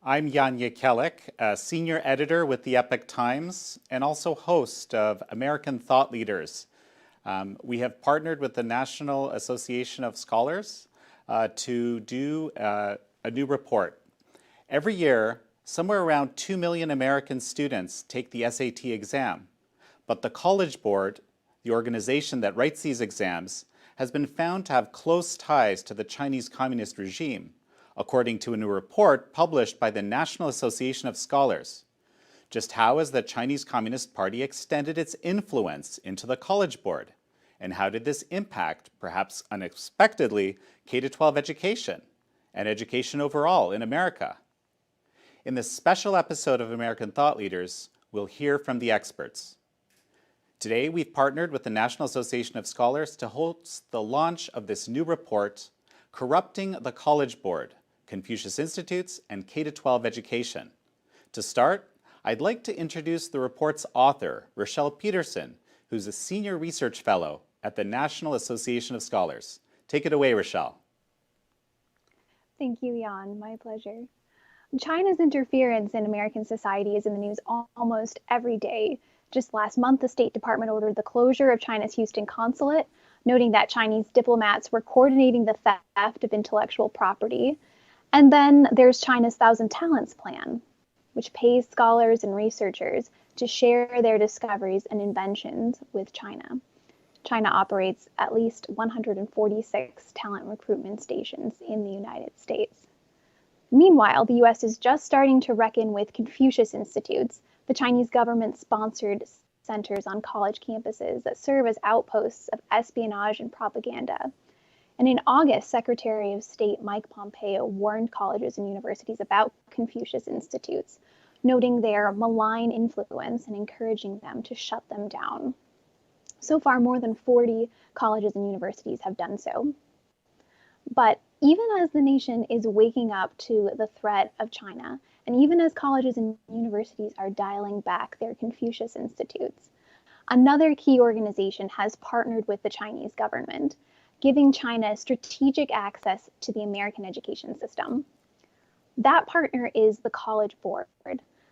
I'm Jan Jekielek, a senior editor with the Epoch Times and also host of American Thought Leaders. We have partnered with the National Association of Scholars to do a new report. Every year, somewhere around 2 million American students take the SAT exam, but the College Board, the organization that writes these exams, has been found to have close ties to the Chinese Communist regime, according to a new report published by the National Association of Scholars. Just how has the Chinese Communist Party extended its influence into the College Board? And how did this impact, perhaps unexpectedly, K-12 education and education overall in America? In this special episode of American Thought Leaders, we'll hear from the experts. Today, we've partnered with the National Association of Scholars to host the launch of this new report, Corrupting the College Board, Confucius Institutes and K-12 Education. To start, I'd like to introduce the report's author, Rachelle Peterson, who's a senior research fellow at the National Association of Scholars. Take it away, Rachelle. Thank you, Jan. My pleasure. China's interference in American society is in the news almost every day. Just last month, the State Department ordered the closure of China's Houston consulate, noting that Chinese diplomats were coordinating the theft of intellectual property. And then there's China's Thousand Talents Plan, which pays scholars and researchers to share their discoveries and inventions with China. China operates at least 146 talent recruitment stations in the United States. Meanwhile, the U.S. is just starting to reckon with Confucius Institutes, the Chinese government-sponsored centers on college campuses that serve as outposts of espionage and propaganda. And in August, Secretary of State Mike Pompeo warned colleges and universities about Confucius Institutes, noting their malign influence and encouraging them to shut them down. So far, more than 40 colleges and universities have done so. But even as the nation is waking up to the threat of China, and even as colleges and universities are dialing back their Confucius Institutes, another key organization has partnered with the Chinese government, giving China strategic access to the American education system. That partner is the College Board,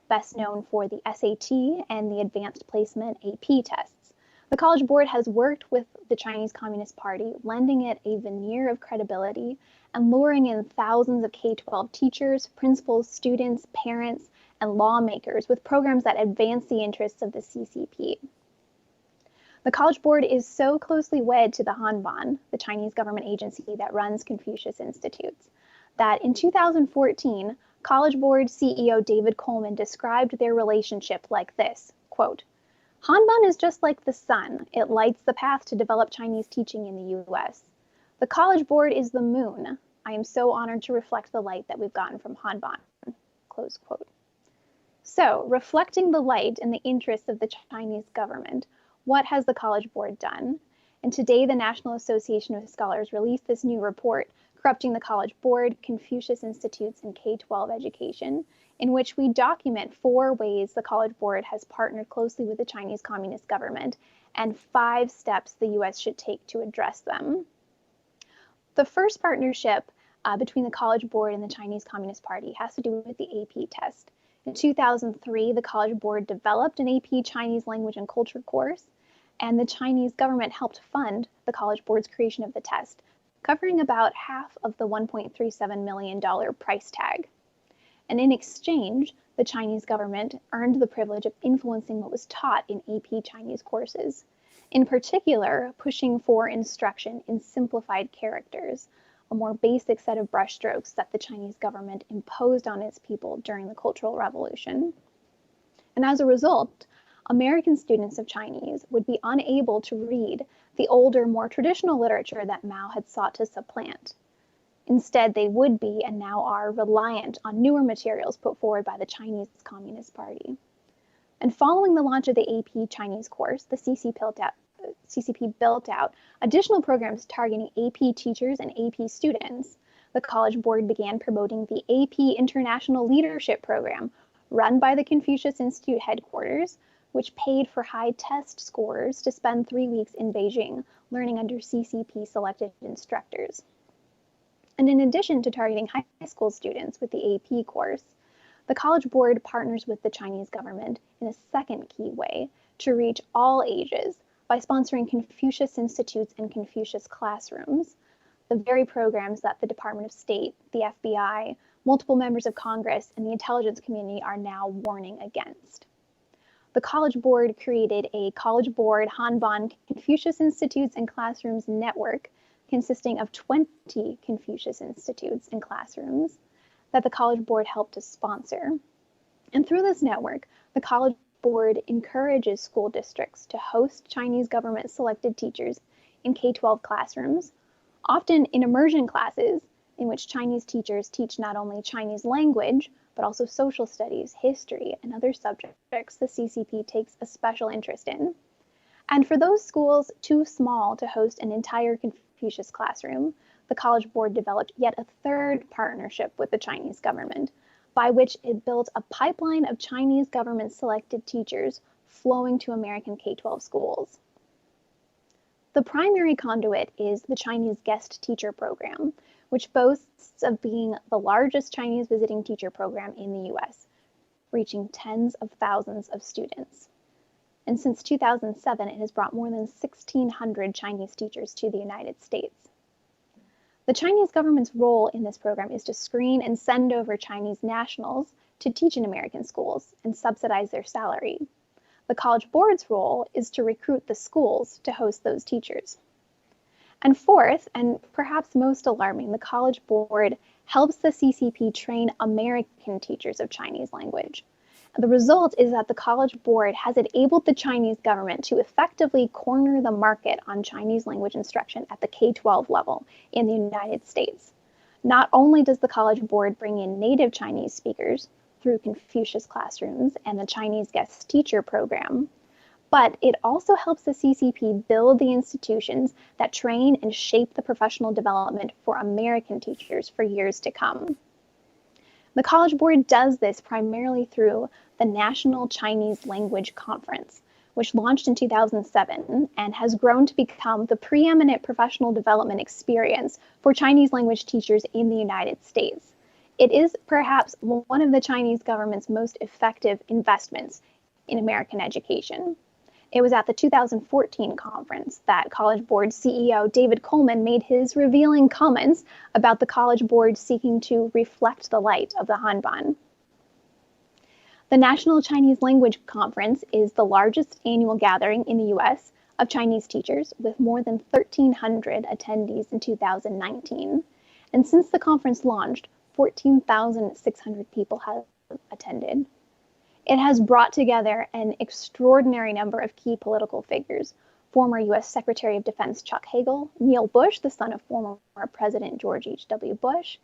best known for the SAT and the Advanced Placement AP tests. The College Board has worked with the Chinese Communist Party, lending it a veneer of credibility and luring in thousands of K-12 teachers, principals, students, parents, and lawmakers with programs that advance the interests of the CCP. The College Board is so closely wed to the Hanban, the Chinese government agency that runs Confucius Institutes, that in 2014, College Board CEO David Coleman described their relationship like this, quote, "Hanban is just like the sun. It lights the path to develop Chinese teaching in the U.S. The College Board is the moon. I am so honored to reflect the light that we've gotten from Hanban," close quote. So, reflecting the light and the interests of the Chinese government, what has the College Board done? And today, the National Association of Scholars released this new report, Corrupting the College Board, Confucius Institutes, and K-12 Education, in which we document 4 ways the College Board has partnered closely with the Chinese Communist government and 5 steps the U.S. should take to address them. The first partnership between the College Board and the Chinese Communist Party has to do with the AP test. In 2003, the College Board developed an AP Chinese language and culture course, and the Chinese government helped fund the College Board's creation of the test, covering about half of the $1.37 million price tag. And in exchange, the Chinese government earned the privilege of influencing what was taught in AP Chinese courses, in particular, pushing for instruction in simplified characters, a more basic set of brushstrokes that the Chinese government imposed on its people during the Cultural Revolution. And as a result, American students of Chinese would be unable to read the older, more traditional literature that Mao had sought to supplant. Instead, they would be, and now are, reliant on newer materials put forward by the Chinese Communist Party. And following the launch of the AP Chinese course, the CCP built out additional programs targeting AP teachers and AP students. The College Board began promoting the AP International Leadership Program, run by the Confucius Institute headquarters, which paid for high test scores to spend 3 weeks in Beijing, learning under CCP-selected instructors. And in addition to targeting high school students with the AP course, The College Board partners with the Chinese government in a second key way to reach all ages by sponsoring Confucius Institutes and Confucius classrooms, the very programs that the Department of State, the FBI, multiple members of Congress, and the intelligence community are now warning against. The College Board created a College Board Hanban Confucius Institutes and Classrooms network consisting of 20 Confucius Institutes and classrooms that the College Board helped to sponsor. And through this network, the College Board encourages school districts to host Chinese government-selected teachers in K-12 classrooms, often in immersion classes in which Chinese teachers teach not only Chinese language, but also social studies, history, and other subjects the CCP takes a special interest in. And for those schools too small to host an entire Confucius classroom, the College Board developed yet a third partnership with the Chinese government, by which it built a pipeline of Chinese government-selected teachers flowing to American K-12 schools. The primary conduit is the Chinese Guest Teacher Program, which boasts of being the largest Chinese visiting teacher program in the US, reaching tens of thousands of students. And since 2007, it has brought more than 1,600 Chinese teachers to the United States. The Chinese government's role in this program is to screen and send over Chinese nationals to teach in American schools and subsidize their salary. The College Board's role is to recruit the schools to host those teachers. And fourth, and perhaps most alarming, the College Board helps the CCP train American teachers of Chinese language. The result is that the College Board has enabled the Chinese government to effectively corner the market on Chinese language instruction at the K-12 level in the United States. Not only does the College Board bring in native Chinese speakers through Confucius classrooms and the Chinese Guest Teacher Program, but it also helps the CCP build the institutions that train and shape the professional development for American teachers for years to come. The College Board does this primarily through the National Chinese Language Conference, which launched in 2007 and has grown to become the preeminent professional development experience for Chinese language teachers in the United States. It is perhaps one of the Chinese government's most effective investments in American education. It was at the 2014 conference that College Board CEO David Coleman made his revealing comments about the College Board seeking to reflect the light of the Hanban. The National Chinese Language Conference is the largest annual gathering in the U.S. of Chinese teachers, with more than 1,300 attendees in 2019. And since the conference launched, 14,600 people have attended. It has brought together an extraordinary number of key political figures: former U.S. Secretary of Defense Chuck Hagel, Neil Bush, the son of former President George H.W. Bush,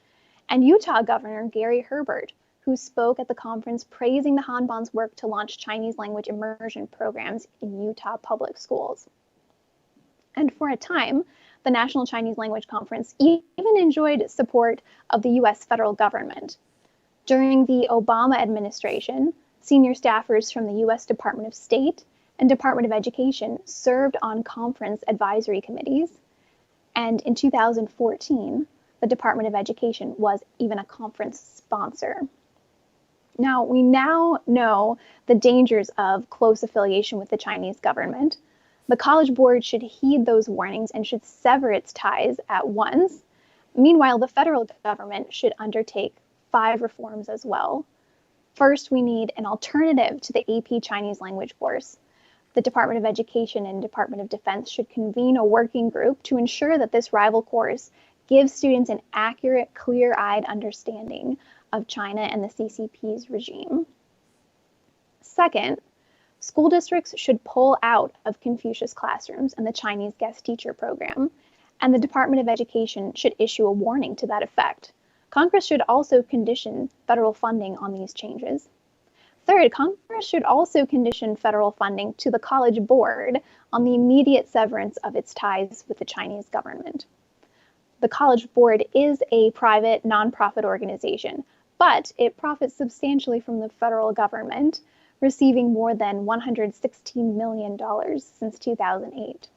and Utah Governor Gary Herbert, who spoke at the conference praising the Hanban's work to launch Chinese language immersion programs in Utah public schools. And for a time, the National Chinese Language Conference even enjoyed support of the U.S. federal government. During the Obama administration, senior staffers from the U.S. Department of State and Department of Education served on conference advisory committees. And in 2014, the Department of Education was even a conference sponsor. Now, we now know the dangers of close affiliation with the Chinese government. The College Board should heed those warnings and should sever its ties at once. Meanwhile, the federal government should undertake 5 reforms as well. First, we need an alternative to the AP Chinese language course. The Department of Education and Department of Defense should convene a working group to ensure that this rival course gives students an accurate, clear-eyed understanding of China and the CCP's regime. Second, school districts should pull out of Confucius classrooms and the Chinese Guest Teacher Program, and the Department of Education should issue a warning to that effect. Congress should also condition federal funding on these changes. Third, Congress should also condition federal funding to the College Board on the immediate severance of its ties with the Chinese government. The College Board is a private, nonprofit organization, but it profits substantially from the federal government, receiving more than $116 million since 2008.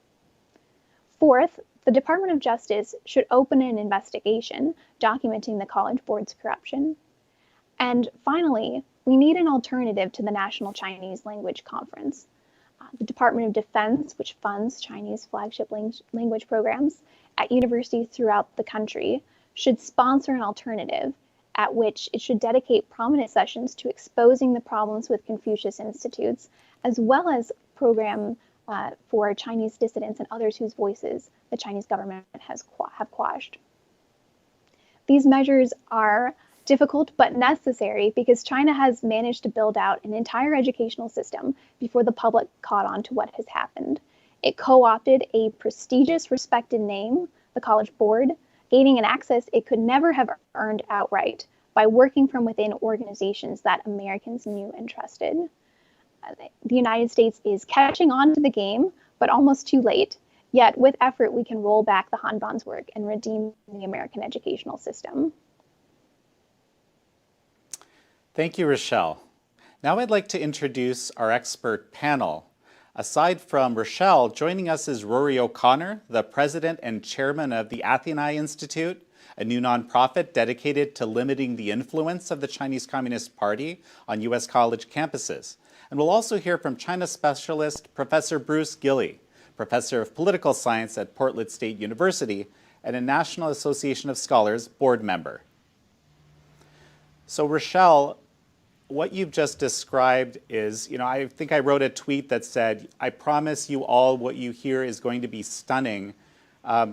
Fourth, the Department of Justice should open an investigation documenting the College Board's corruption. And finally, we need an alternative to the National Chinese Language Conference. The Department of Defense, which funds Chinese flagship language programs at universities throughout the country, should sponsor an alternative at which it should dedicate prominent sessions to exposing the problems with Confucius Institutes, as well as program for Chinese dissidents and others whose voices the Chinese government have quashed. These measures are difficult but necessary because China has managed to build out an entire educational system before the public caught on to what has happened. It co-opted a prestigious, respected name, the College Board, gaining an access it could never have earned outright by working from within organizations that Americans knew and trusted. The United States is catching on to the game, but almost too late. Yet, with effort, we can roll back the Hanban's work and redeem the American educational system. Thank you, Rachelle. Now I'd like to introduce our expert panel. Aside from Rachelle, joining us is Rory O'Connor, the president and chairman of the Athenai Institute, a new nonprofit dedicated to limiting the influence of the Chinese Communist Party on U.S. college campuses. And we'll also hear from China specialist Professor Bruce Gilley, professor of political science at Portland State University and a National Association of Scholars board member. So Rachelle, what you've just described is, I think I wrote a tweet that said, I promise you all what you hear is going to be stunning.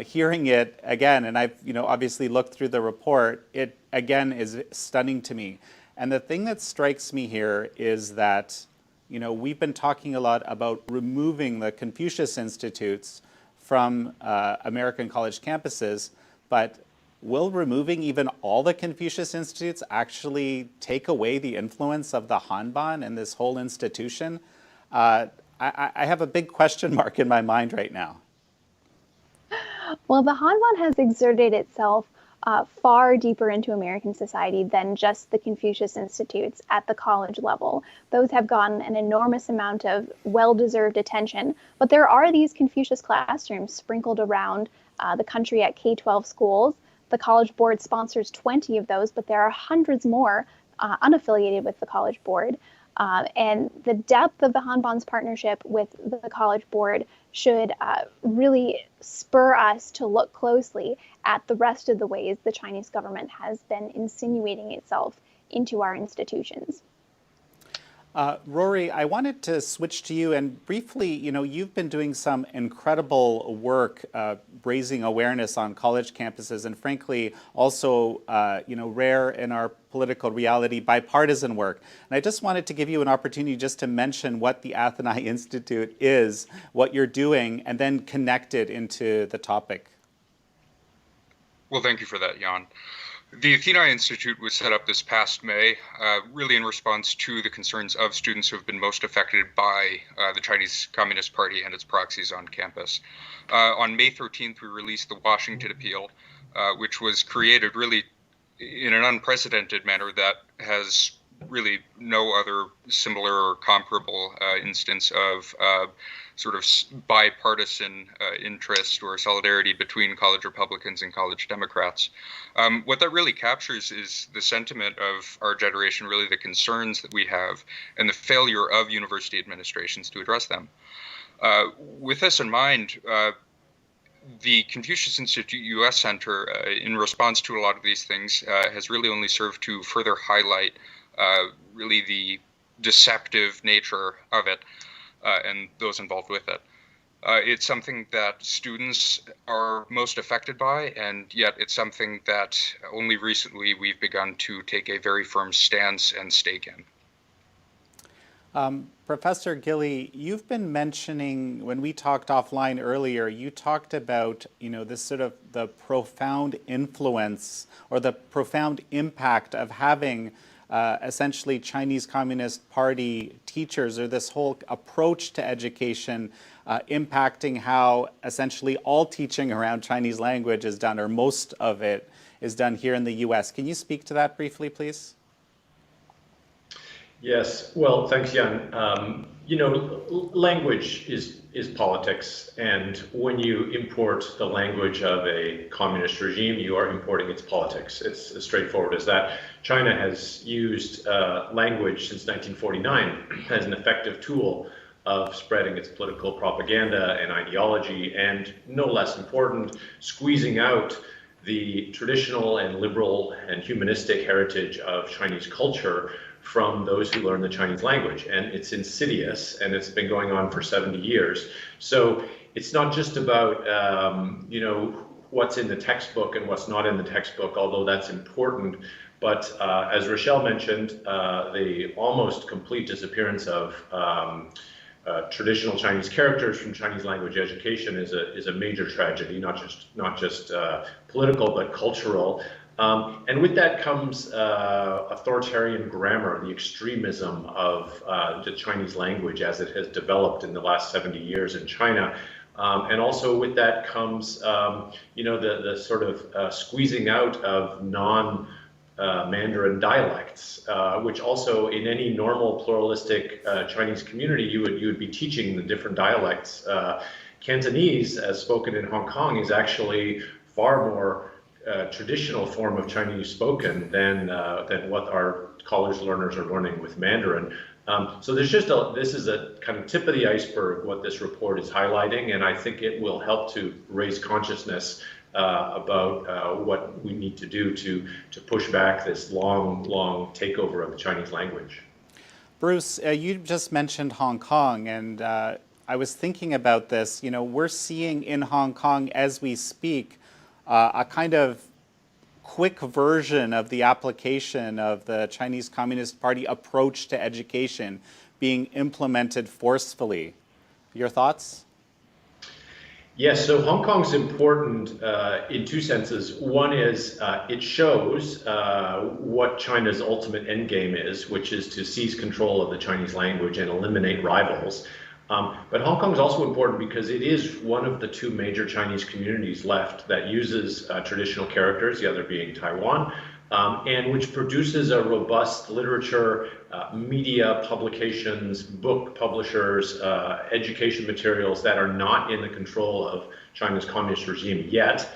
Hearing it again, and I've obviously looked through the report, it again is stunning to me. And the thing that strikes me here is that we've been talking a lot about removing the Confucius Institutes from American college campuses, but will removing even all the Confucius Institutes actually take away the influence of the Hanban and this whole institution? I have a big question mark in my mind right now. Well, the Hanban has exerted itself far deeper into American society than just the Confucius Institutes at the college level. Those have gotten an enormous amount of well-deserved attention, but there are these Confucius classrooms sprinkled around the country at K-12 schools. The College Board sponsors 20 of those, but there are hundreds more unaffiliated with the College Board. And the depth of the Hanban's partnership with the College Board should really spur us to look closely at the rest of the ways the Chinese government has been insinuating itself into our institutions. Rory, I wanted to switch to you and briefly, you've been doing some incredible work raising awareness on college campuses and frankly also, rare in our political reality, bipartisan work. And I just wanted to give you an opportunity just to mention what the Athenai Institute is, what you're doing, and then connect it into the topic. Well, thank you for that, Jan. The Athenai Institute was set up this past May, really in response to the concerns of students who have been most affected by the Chinese Communist Party and its proxies on campus. On May 13th, we released the Washington Appeal, which was created really in an unprecedented manner that has really no other similar or comparable instance of sort of bipartisan interest or solidarity between college Republicans and college Democrats. What that really captures is the sentiment of our generation, really the concerns that we have and the failure of university administrations to address them. With this in mind, the Confucius Institute U.S. Center, in response to a lot of these things, has really only served to further highlight really the deceptive nature of it and those involved with it. It's something that students are most affected by, and yet it's something that only recently we've begun to take a very firm stance and stake in. Professor Gilley, you've been mentioning, when we talked offline earlier, you talked about, this sort of the profound influence or the profound impact of having essentially Chinese Communist Party teachers, or this whole approach to education impacting how essentially all teaching around Chinese language is done, or most of it is done here in the US. Can you speak to that briefly, please? Yes, well, thanks, Jan. Language is politics, and when you import the language of a communist regime, you are importing its politics. It's as straightforward as that. China has used language since 1949 as an effective tool of spreading its political propaganda and ideology, and no less important, squeezing out the traditional and liberal and humanistic heritage of Chinese culture from those who learn the Chinese language. And it's insidious, and it's been going on for 70 years. So it's not just about, what's in the textbook and what's not in the textbook, although that's important. But as Rachelle mentioned, the almost complete disappearance of traditional Chinese characters from Chinese language education is a major tragedy, not just political, but cultural. And with that comes authoritarian grammar, the extremism of the Chinese language as it has developed in the last 70 years in China. And also with that comes, the sort of squeezing out of non-Mandarin dialects, which also in any normal pluralistic Chinese community, you would be teaching the different dialects. Cantonese, as spoken in Hong Kong, is actually far more traditional form of Chinese spoken than what our college learners are learning with Mandarin. So there's this is a kind of tip of the iceberg what this report is highlighting, and I think it will help to raise consciousness about what we need to do to push back this long takeover of the Chinese language. Bruce, you just mentioned Hong Kong, and I was thinking about this. We're seeing in Hong Kong as we speak a kind of quick version of the application of the Chinese Communist Party approach to education being implemented forcefully. Your thoughts? Yes, so Hong Kong's important in two senses. One is it shows what China's ultimate endgame is, which is to seize control of the Chinese language and eliminate rivals. But Hong Kong is also important because it is one of the two major Chinese communities left that uses traditional characters, the other being Taiwan, and which produces a robust literature, media publications, book publishers, education materials that are not in the control of China's communist regime yet.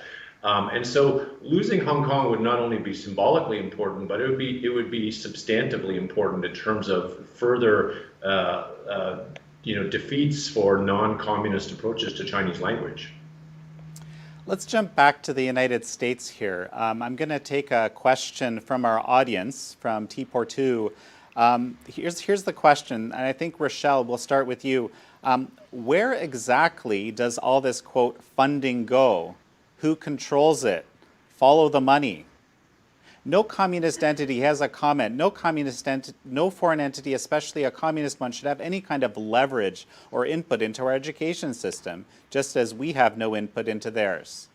And so losing Hong Kong would not only be symbolically important, but it would be substantively important in terms of further defeats for non-communist approaches to Chinese language. Let's jump back to the United States here. I'm going to take a question from our audience, from T42. Here's the question, and I think, Rachelle, we'll start with you. Where exactly does all this, quote, funding go? Who controls it? Follow the money. No communist entity has a comment. No foreign entity, especially a communist one, should have any kind of leverage or input into our education system, just as we have no input into theirs.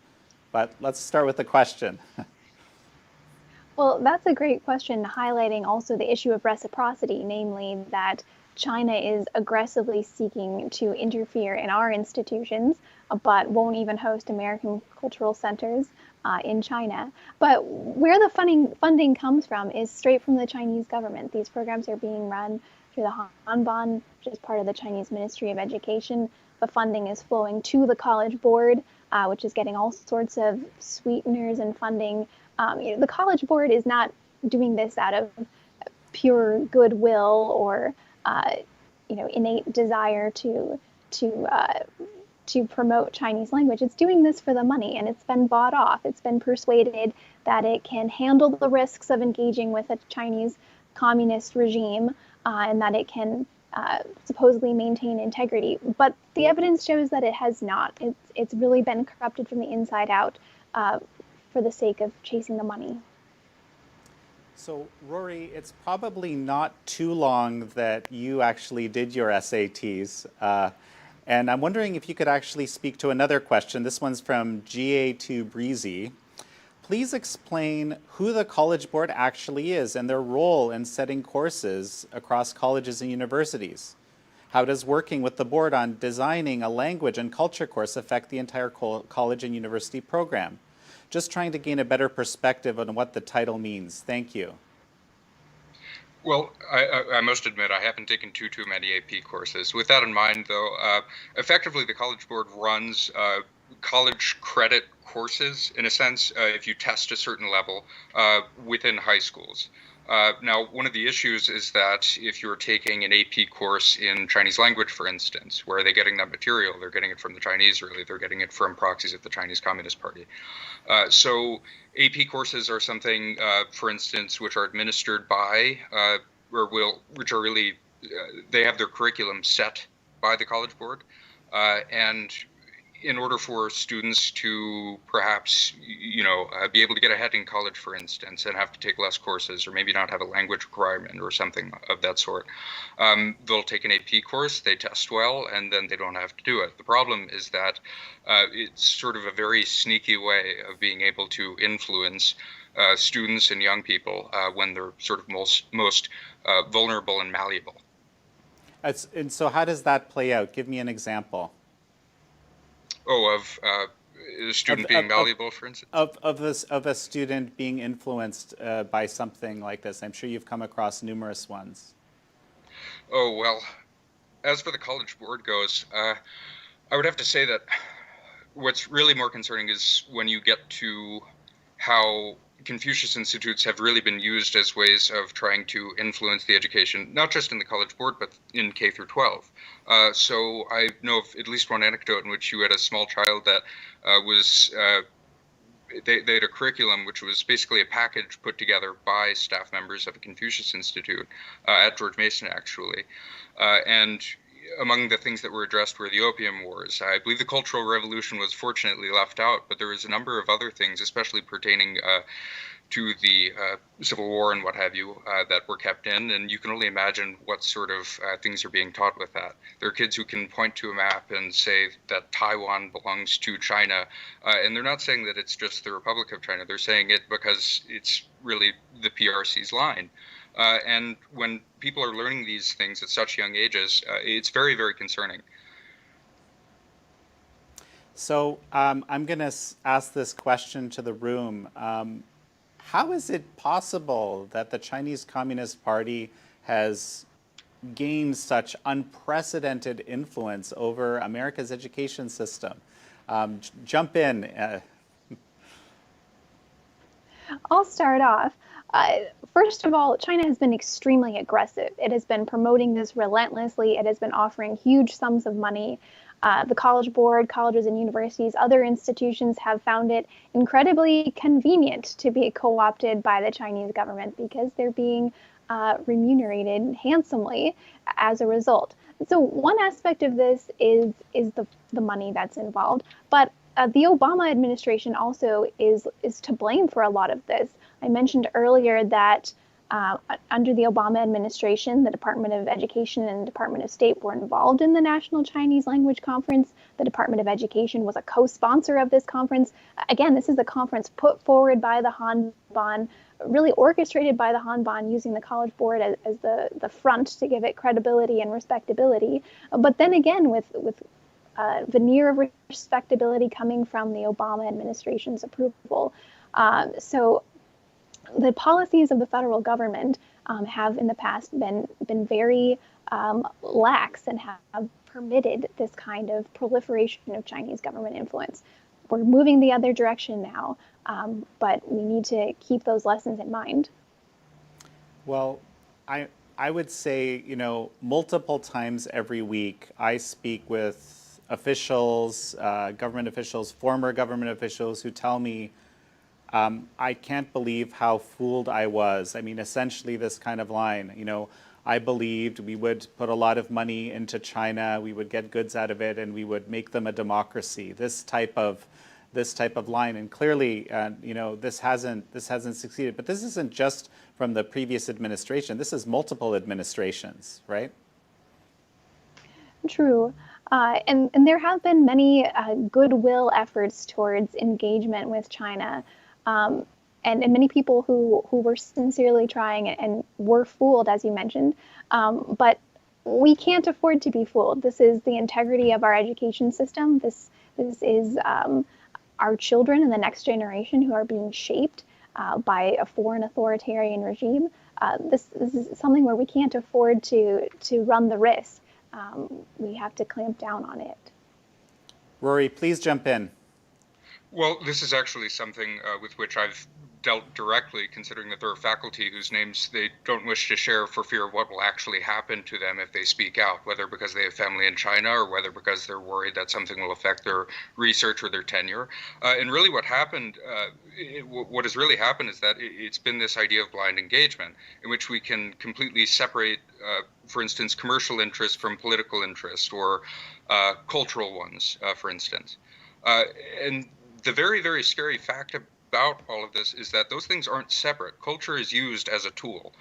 But let's start with the question. Well, that's a great question, highlighting also the issue of reciprocity, namely that China is aggressively seeking to interfere in our institutions, but won't even host American cultural centers in China. But where the funding comes from is straight from the Chinese government. These programs are being run through the Hanban, which is part of the Chinese Ministry of Education. The funding is flowing to the College Board, which is getting all sorts of sweeteners and funding. The College Board is not doing this out of pure goodwill or innate desire to promote Chinese language. It's doing this for the money, and it's been bought off. It's been persuaded that it can handle the risks of engaging with a Chinese communist regime, and that it can supposedly maintain integrity. But the evidence shows that it has not. It's really been corrupted from the inside out for the sake of chasing the money. So, Rory, it's probably not too long that you actually did your SATs. And I'm wondering if you could actually speak to another question. This one's from GA2 Breezy. Please explain who the College Board actually is and their role in setting courses across colleges and universities. How does working with the board on designing a language and culture course affect the entire college and university program? Just trying to gain a better perspective on what the title means. Thank you. Well, I must admit I haven't taken too many AP courses. With that in mind, though, effectively the College Board runs college credit courses in a sense if you test a certain level within high schools. Now, one of the issues is that if you're taking an AP course in Chinese language, for instance, where are they getting that material? They're getting it from the Chinese, really. They're getting it from proxies of the Chinese Communist Party. So AP courses are something, for instance, which are administered by, which are really, they have their curriculum set by the College Board. And in order for students to perhaps, be able to get ahead in college, for instance, and have to take less courses, or maybe not have a language requirement or something of that sort, they'll take an AP course, they test well, and then they don't have to do it. The problem is that it's sort of a very sneaky way of being able to influence students and young people when they're sort of most vulnerable and malleable. And so how does that play out? Give me an example. Of a student being malleable, for instance? Of a student being influenced by something like this. I'm sure you've come across numerous ones. Oh, well, as for the College Board goes, I would have to say that what's really more concerning is when you get to how Confucius Institutes have really been used as ways of trying to influence the education, not just in the College Board, but in K through 12. So I know of at least one anecdote in which you had a small child that they had a curriculum which was basically a package put together by staff members of a Confucius Institute at George Mason, actually. And among the things that were addressed were the Opium Wars. I believe the Cultural Revolution was fortunately left out, but there was a number of other things, especially pertaining to the Civil War and what have you, that were kept in, and you can only imagine what sort of things are being taught with that. There are kids who can point to a map and say that Taiwan belongs to China, and they're not saying that it's just the Republic of China. They're saying it because it's really the PRC's line. And when people are learning these things at such young ages, it's very, very concerning. So I'm going to ask this question to the room. How is it possible that the Chinese Communist Party has gained such unprecedented influence over America's education system? Jump in. I'll start off. First of all, China has been extremely aggressive. It has been promoting this relentlessly. It has been offering huge sums of money. The College Board, colleges and universities, other institutions have found it incredibly convenient to be co-opted by the Chinese government because they're being remunerated handsomely as a result. So one aspect of this is the money that's involved, but the Obama administration also is to blame for a lot of this. I mentioned earlier that under the Obama administration, the Department of Education and the Department of State were involved in the National Chinese Language Conference. The Department of Education was a co-sponsor of this conference. Again, this is a conference put forward by the Hanban, really orchestrated by the Hanban, using the College Board as the front to give it credibility and respectability. But then again, with veneer of respectability coming from the Obama administration's approval. So the policies of the federal government have in the past been very lax and have permitted this kind of proliferation of Chinese government influence. We're moving the other direction now, but we need to keep those lessons in mind. Well, I would say, multiple times every week, I speak with officials, government officials, former government officials who tell me, I can't believe how fooled I was. I mean, essentially this kind of line, I believed we would put a lot of money into China, we would get goods out of it, and we would make them a democracy. This type of line, and clearly, this hasn't succeeded. But this isn't just from the previous administration. This is multiple administrations, right? True. And there have been many goodwill efforts towards engagement with China. And many people who were sincerely trying and were fooled, as you mentioned. But we can't afford to be fooled. This is the integrity of our education system. This is our children and the next generation who are being shaped by a foreign authoritarian regime. this is something where we can't afford to run the risk. We have to clamp down on it. Rory, please jump in. Well, this is actually something with which I've dealt directly, considering that there are faculty whose names they don't wish to share for fear of what will actually happen to them if they speak out, whether because they have family in China or whether because they're worried that something will affect their research or their tenure. And really what happened, what has really happened is that it's been this idea of blind engagement in which we can completely separate, for instance, commercial interest from political interest or cultural ones, for instance. And the very, very scary fact about all of this is that those things aren't separate. Culture is used as a tool.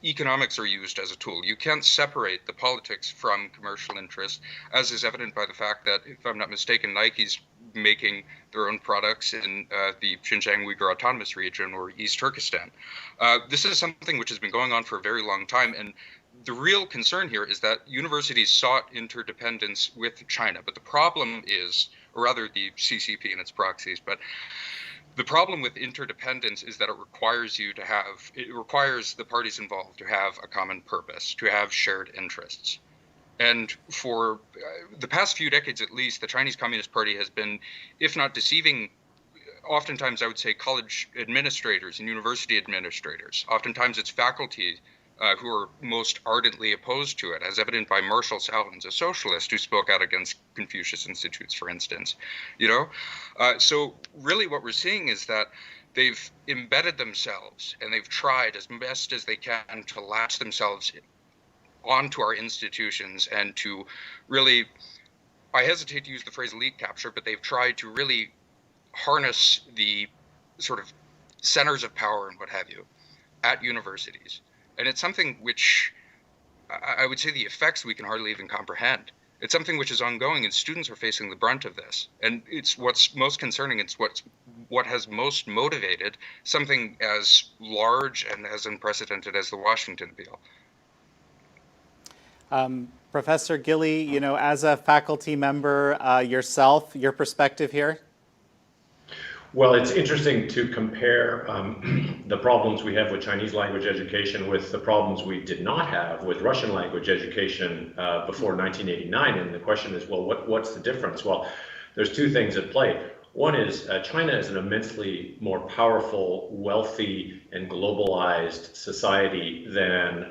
Economics are used as a tool. You can't separate the politics from commercial interest, as is evident by the fact that, if I'm not mistaken, Nike's making their own products in the Xinjiang Uyghur Autonomous Region or East Turkestan. This is something which has been going on for a very long time, and the real concern here is that universities sought interdependence with China, but the problem is, or rather the CCP and its proxies, but the problem with interdependence is that it requires the parties involved to have a common purpose, to have shared interests. And for the past few decades at least, the Chinese Communist Party has been, if not deceiving, oftentimes I would say college administrators and university administrators. Oftentimes it's faculty who are most ardently opposed to it, as evident by Marshall Salins, a socialist who spoke out against Confucius Institutes, for instance. So really what we're seeing is that they've embedded themselves and they've tried as best as they can to latch themselves onto our institutions and to really, I hesitate to use the phrase elite capture, but they've tried to really harness the sort of centers of power and what have you at universities. And it's something which I would say the effects we can hardly even comprehend. It's something which is ongoing, and students are facing the brunt of this. And it's what's most concerning. It's what has most motivated something as large and as unprecedented as the Washington Bill. Professor Gilly, as a faculty member yourself, your perspective here? Well, it's interesting to compare the problems we have with Chinese language education with the problems we did not have with Russian language education before 1989. And the question is, well, what's the difference? Well, there's two things at play. One is China is an immensely more powerful, wealthy, and globalized society than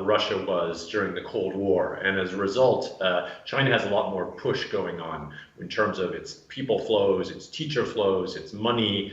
Russia was during the Cold War. And as a result, China has a lot more push going on in terms of its people flows, its teacher flows, its money,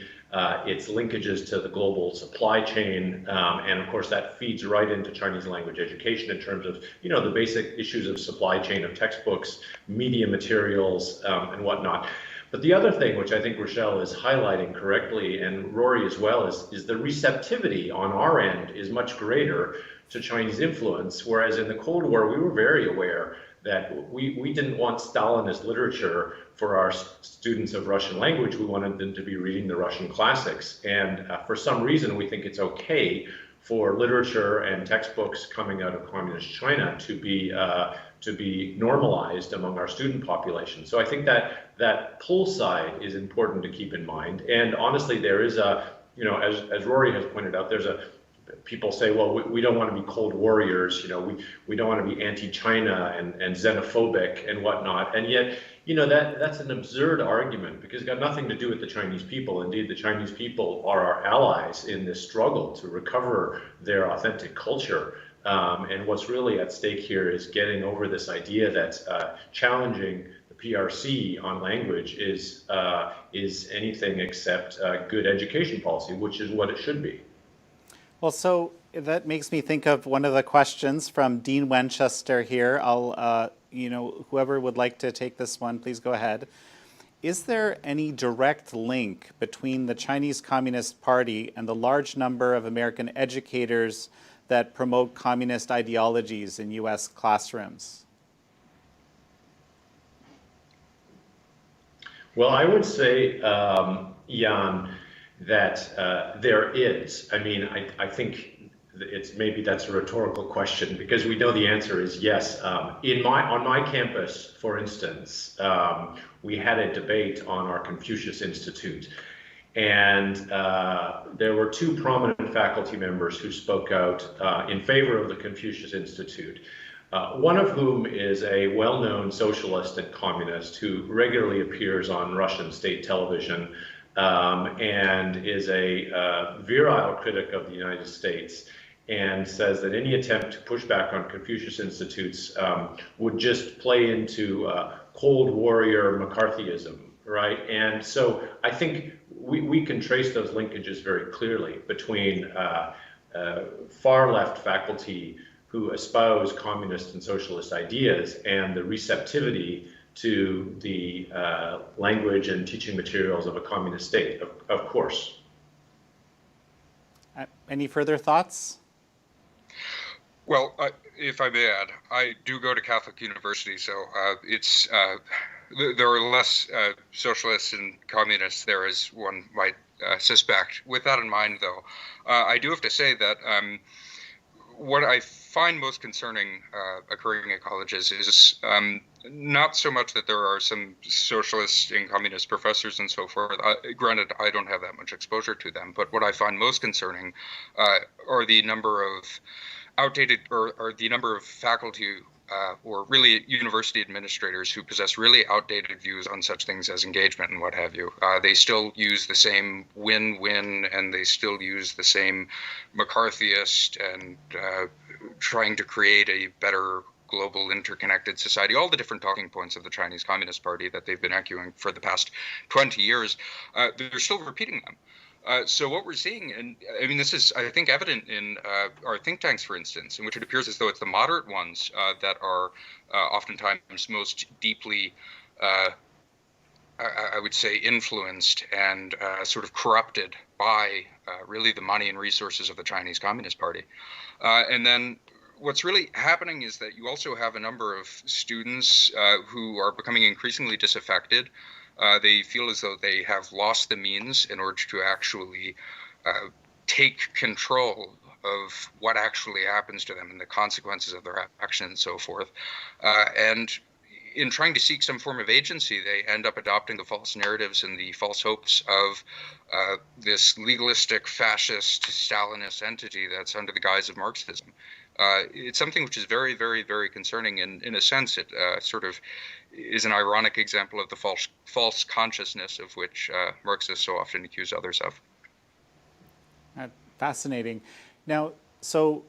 its linkages to the global supply chain. And of course, that feeds right into Chinese language education in terms of, the basic issues of supply chain of textbooks, media materials, and whatnot. But the other thing, which I think Rachelle is highlighting correctly, and Rory as well, is the receptivity on our end is much greater to Chinese influence, whereas in the Cold War, we were very aware that we didn't want Stalinist literature for our students of Russian language. We wanted them to be reading the Russian classics. And for some reason, we think it's okay for literature and textbooks coming out of communist China to be normalized among our student population. So I think that pull side is important to keep in mind. And honestly, there is as Rory has pointed out, people say, well, we don't want to be Cold Warriors, we don't want to be anti-China and xenophobic and whatnot. And yet, that's an absurd argument because it's got nothing to do with the Chinese people. Indeed, the Chinese people are our allies in this struggle to recover their authentic culture. And what's really at stake here is getting over this idea that challenging the PRC on language is anything except good education policy, which is what it should be. Well, so that makes me think of one of the questions from Dean Winchester here. I'll, whoever would like to take this one, please go ahead. Is there any direct link between the Chinese Communist Party and the large number of American educators that promote communist ideologies in U.S. classrooms? Well, I would say, Jan, that there is. I mean, I think maybe that's a rhetorical question because we know the answer is yes. On my campus, for instance, we had a debate on our Confucius Institute. And there were two prominent faculty members who spoke out in favor of the Confucius Institute. One of whom is a well-known socialist and communist who regularly appears on Russian state television and is a virile critic of the United States, and says that any attempt to push back on Confucius Institutes would just play into Cold Warrior McCarthyism, right? And so I think we can trace those linkages very clearly between far left faculty who espouse communist and socialist ideas and the receptivity to the language and teaching materials of a communist state, of course. Any further thoughts? Well, if I may add, I do go to Catholic University, so it's there are less socialists and communists there, as one might suspect. With that in mind, though, I do have to say that what I find most concerning occurring at colleges is not so much that there are some socialist and communist professors and so forth. Granted, I don't have that much exposure to them, but what I find most concerning are the number of outdated or the number of faculty or really university administrators who possess really outdated views on such things as engagement and what have you. They still use the same win-win, and they still use the same McCarthyist and trying to create a better global interconnected society, all the different talking points of the Chinese Communist Party that they've been echoing for the past 20 years, they're still repeating them. So what we're seeing, and I mean, this is, I think, evident in our think tanks, for instance, in which it appears as though it's the moderate ones that are oftentimes most deeply, I would say, influenced and sort of corrupted by really the money and resources of the Chinese Communist Party. And then what's really happening is that you also have a number of students who are becoming increasingly disaffected. They feel as though they have lost the means in order to actually take control of what actually happens to them and the consequences of their action and so forth. And in trying to seek some form of agency, they end up adopting the false narratives and the false hopes of this legalistic, fascist, Stalinist entity that's under the guise of Marxism. It's something which is very, very, very concerning, and in a sense, it sort of is an ironic example of the false consciousness of which Marxists so often accuse others of. Fascinating. Now, so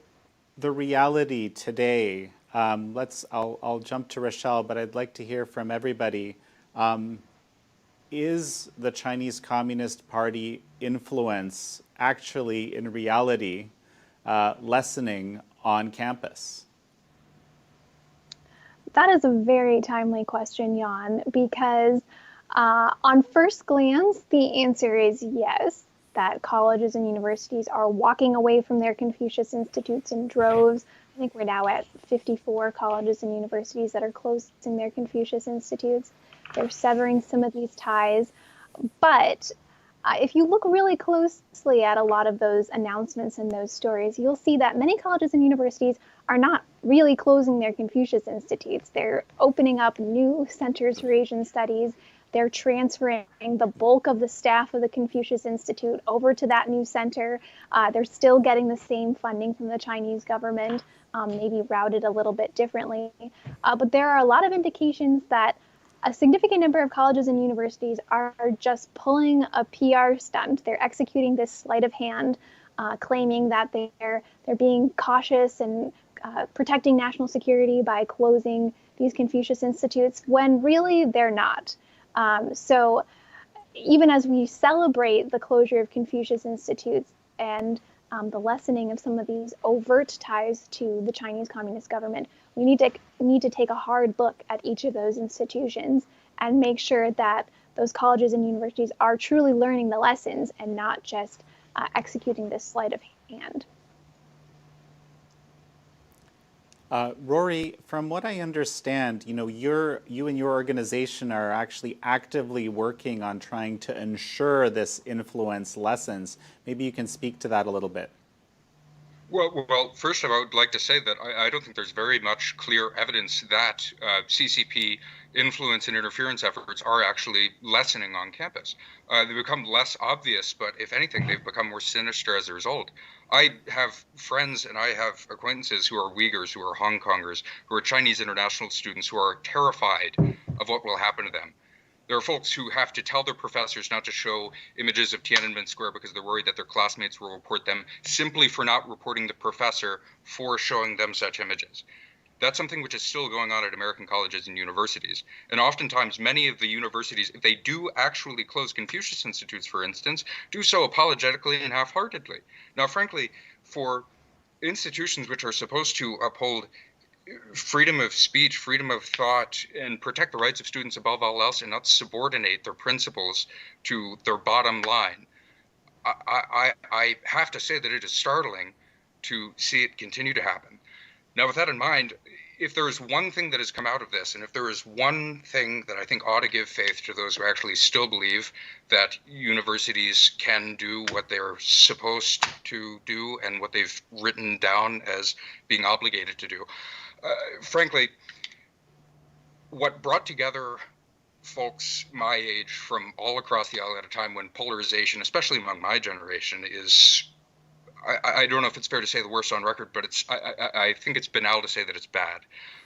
the reality today, I'll jump to Rachelle, but I'd like to hear from everybody. Is the Chinese Communist Party influence actually, in reality, lessening on campus? That is a very timely question, Jan, because on first glance, the answer is yes, that colleges and universities are walking away from their Confucius Institutes in droves. I think we're now at 54 colleges and universities that are closing their Confucius Institutes. They're severing some of these ties. But if you look really closely at a lot of those announcements and those stories, you'll see that many colleges and universities are not really closing their Confucius Institutes. They're opening up new centers for Asian studies. They're transferring the bulk of the staff of the Confucius Institute over to that new center. They're still getting the same funding from the Chinese government, maybe routed a little bit differently. But there are a lot of indications that a significant number of colleges and universities are just pulling a PR stunt. They're executing this sleight of hand, claiming that they're being cautious and protecting national security by closing these Confucius Institutes, when really they're not. So even as we celebrate the closure of Confucius Institutes and the lessening of some of these overt ties to the Chinese Communist government, we need to take a hard look at each of those institutions and make sure that those colleges and universities are truly learning the lessons and not just executing this sleight of hand. Rory, from what I understand, you and your organization are actually actively working on trying to ensure this influence lessens. Maybe you can speak to that a little bit. Well, first of all, I would like to say that I don't think there's very much clear evidence that CCP influence and interference efforts are actually lessening on campus. They become less obvious, but if anything, they've become more sinister as a result. I have friends and I have acquaintances who are Uyghurs, who are Hong Kongers, who are Chinese international students who are terrified of what will happen to them. There are folks who have to tell their professors not to show images of Tiananmen Square because they're worried that their classmates will report them simply for not reporting the professor for showing them such images. That's something which is still going on at American colleges and universities. And oftentimes, many of the universities, if they do actually close Confucius institutes, for instance, do so apologetically and half-heartedly. Now, frankly, for institutions which are supposed to uphold freedom of speech, freedom of thought, and protect the rights of students above all else and not subordinate their principles to their bottom line, I have to say that it is startling to see it continue to happen. Now, with that in mind, if there is one thing that has come out of this, and if there is one thing that I think ought to give faith to those who actually still believe that universities can do what they're supposed to do and what they've written down as being obligated to do, frankly, what brought together folks my age from all across the aisle at a time when polarization, especially among my generation, is, I don't know if it's fair to say the worst on record, but I think it's banal to say that it's bad.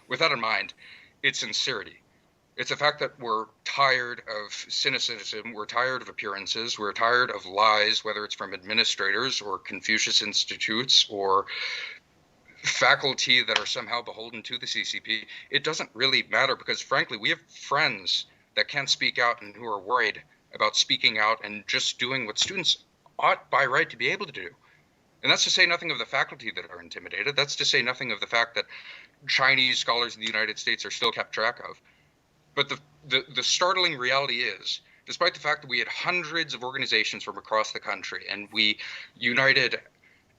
With that in mind, it's sincerity. It's the fact that we're tired of cynicism, we're tired of appearances, we're tired of lies, whether it's from administrators or Confucius institutes or faculty that are somehow beholden to the CCP. It doesn't really matter because, frankly, we have friends that can't speak out and who are worried about speaking out and just doing what students ought by right to be able to do. And that's to say nothing of the faculty that are intimidated. That's to say nothing of the fact that Chinese scholars in the United States are still kept track of. But the startling reality is, despite the fact that we had hundreds of organizations from across the country and we united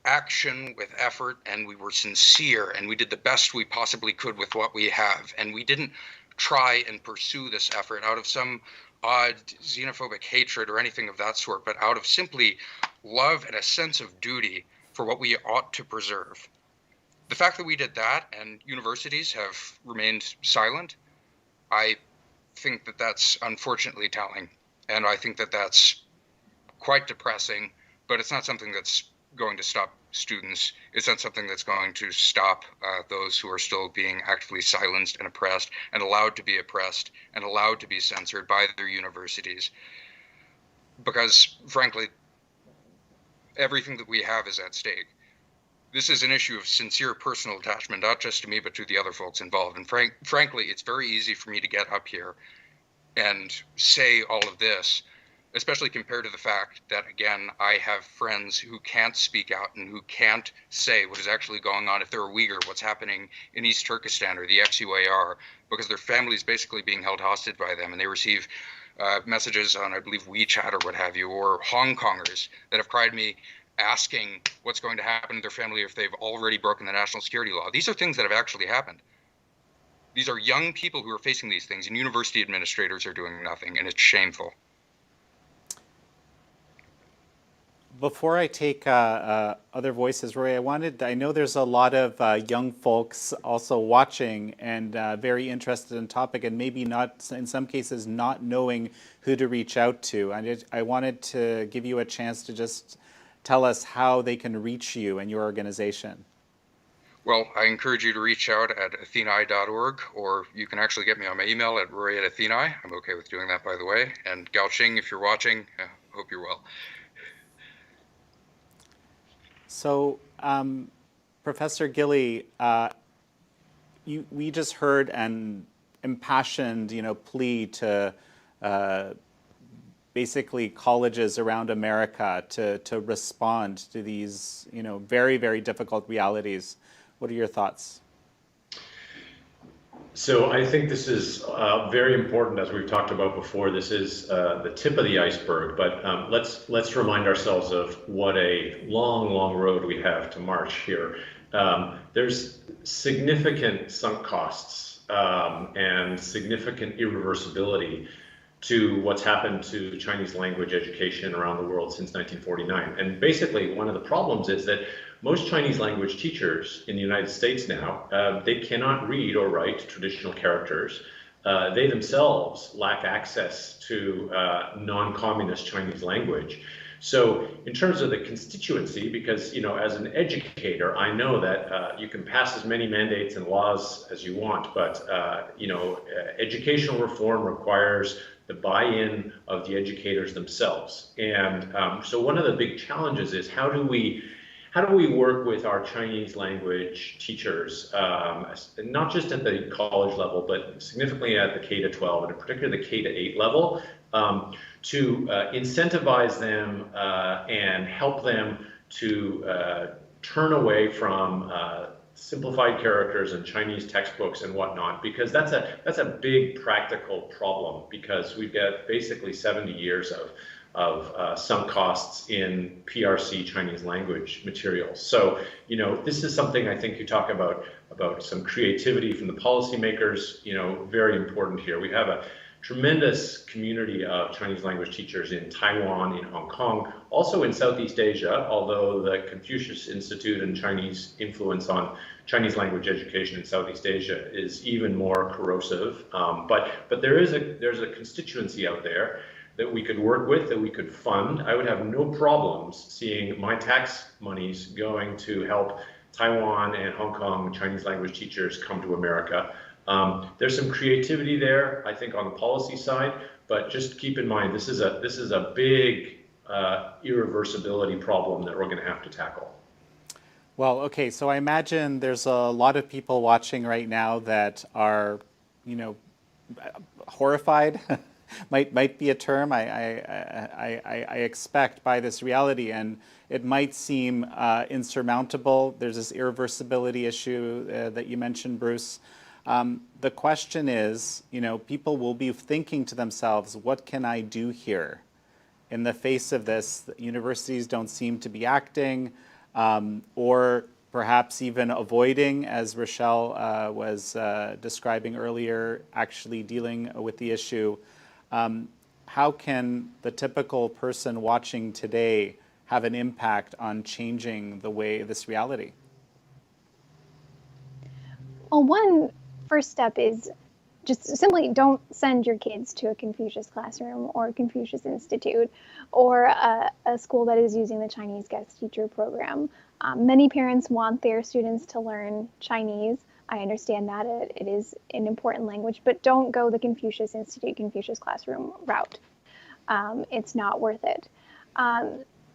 action with effort and we were sincere and we did the best we possibly could with what we have, and we didn't try and pursue this effort out of some odd xenophobic hatred or anything of that sort, but out of simply love and a sense of duty for what we ought to preserve. The fact that we did that and universities have remained silent, I think that that's unfortunately telling, and I think that that's quite depressing, but it's not something that's going to stop students. It's not something that's going to stop those who are still being actively silenced and oppressed and allowed to be oppressed and allowed to be censored by their universities. Because, frankly, everything that we have is at stake. This is an issue of sincere personal attachment, not just to me, but to the other folks involved. And frankly, it's very easy for me to get up here and say all of this, especially compared to the fact that, again, I have friends who can't speak out and who can't say what is actually going on if they're a Uyghur, what's happening in East Turkestan or the XUAR, because their family is basically being held hostage by them, and they receive messages on, I believe, WeChat or what have you, or Hong Kongers that have cried me asking what's going to happen to their family if they've already broken the national security law. These are things that have actually happened. These are young people who are facing these things, and university administrators are doing nothing, and it's shameful. Before I take other voices, Roy, I know there's a lot of young folks also watching and very interested in the topic, and maybe not, in some cases, not knowing who to reach out to. And I wanted to give you a chance to just tell us how they can reach you and your organization. Well, I encourage you to reach out at athenai.org, or you can actually get me on my email at roy@athenai. I'm okay with doing that, by the way. And Gaoqing, if you're watching, hope you're well. So, Professor Gilley, we just heard an impassioned, plea to basically colleges around America to respond to these, very, very difficult realities. What are your thoughts? So I think this is very important, as we've talked about before. This is the tip of the iceberg, but let's remind ourselves of what a long, long road we have to march here. There's significant sunk costs and significant irreversibility to what's happened to Chinese language education around the world since 1949. And basically, one of the problems is that most Chinese language teachers in the United States now, they cannot read or write traditional characters. They themselves lack access to non-communist Chinese language. So in terms of the constituency, because, you know, as an educator, I know that you can pass as many mandates and laws as you want, but, you know, educational reform requires the buy-in of the educators themselves. And so one of the big challenges is how do we work with our Chinese language teachers, not just at the college level, but significantly at the K-12, and in particular the K-8 level, to incentivize them and help them to turn away from simplified characters and Chinese textbooks and whatnot, because that's a big practical problem, because we've got basically 70 years of sunk costs in PRC Chinese language materials. So, you know, this is something I think you talk about some creativity from the policymakers, you know, very important here. We have a tremendous community of Chinese language teachers in Taiwan, in Hong Kong, also in Southeast Asia, although the Confucius Institute and Chinese influence on Chinese language education in Southeast Asia is even more corrosive. But there's a constituency out there that we could work with, that we could fund. I would have no problems seeing my tax monies going to help Taiwan and Hong Kong Chinese language teachers come to America. There's some creativity there, I think, on the policy side, but just keep in mind, this is a big irreversibility problem that we're going to have to tackle. Well, okay, so I imagine there's a lot of people watching right now that are, you know, horrified, might be a term I expect by this reality, and it might seem insurmountable. There's this irreversibility issue that you mentioned, Bruce. The question is, you know, people will be thinking to themselves, what can I do here? In the face of this, universities don't seem to be acting, or perhaps even avoiding, as Rachelle was describing earlier, actually dealing with the issue. How can the typical person watching today have an impact on changing the way this reality? Well, one first step is just simply don't send your kids to a Confucius classroom or a Confucius Institute or a school that is using the Chinese guest teacher program. Many parents want their students to learn Chinese. I understand that it is an important language, but don't go the Confucius Institute, Confucius classroom route. It's not worth it.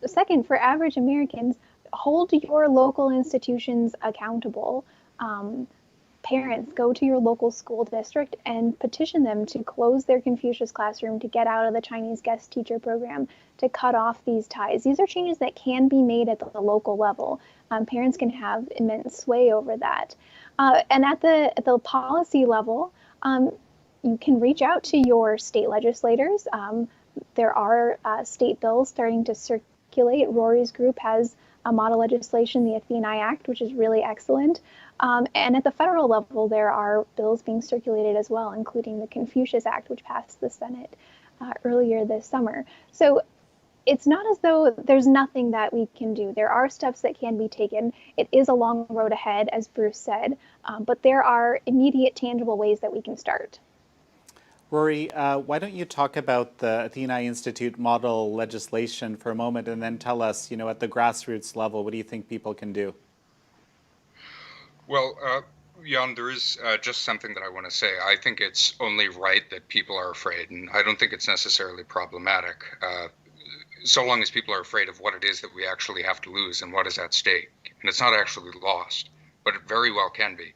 Second, for average Americans, hold your local institutions accountable. Parents, go to your local school district and petition them to close their Confucius classroom, to get out of the Chinese guest teacher program, to cut off these ties. These are changes that can be made at the local level. Parents can have immense sway over that. And at the policy level, you can reach out to your state legislators. There are state bills starting to circulate. Rory's group has a model legislation, the Athenai Act, which is really excellent. And at the federal level, there are bills being circulated as well, including the Confucius Act, which passed the Senate earlier this summer. So it's not as though there's nothing that we can do. There are steps that can be taken. It is a long road ahead, as Bruce said, but there are immediate, tangible ways that we can start. Rory, why don't you talk about the Athenai Institute model legislation for a moment, and then tell us, you know, at the grassroots level, what do you think people can do? Well, Jan, there is just something that I want to say. I think it's only right that people are afraid, and I don't think it's necessarily problematic, so long as people are afraid of what it is that we actually have to lose and what is at stake. And it's not actually lost, but it very well can be,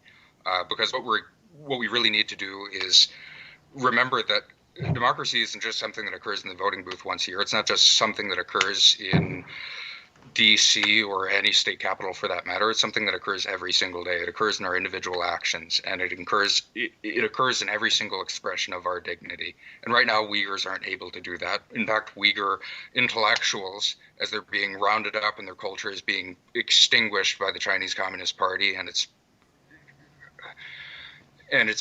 because what we really need to do is remember that democracy isn't just something that occurs in the voting booth once a year. It's not just something that occurs in DC or any state capital for that matter. It's something that occurs every single day. It occurs in our individual actions, and it occurs in every single expression of our dignity. And right now, Uyghurs aren't able to do that. In fact, Uyghur intellectuals, as they're being rounded up and their culture is being extinguished by the Chinese Communist Party, and it's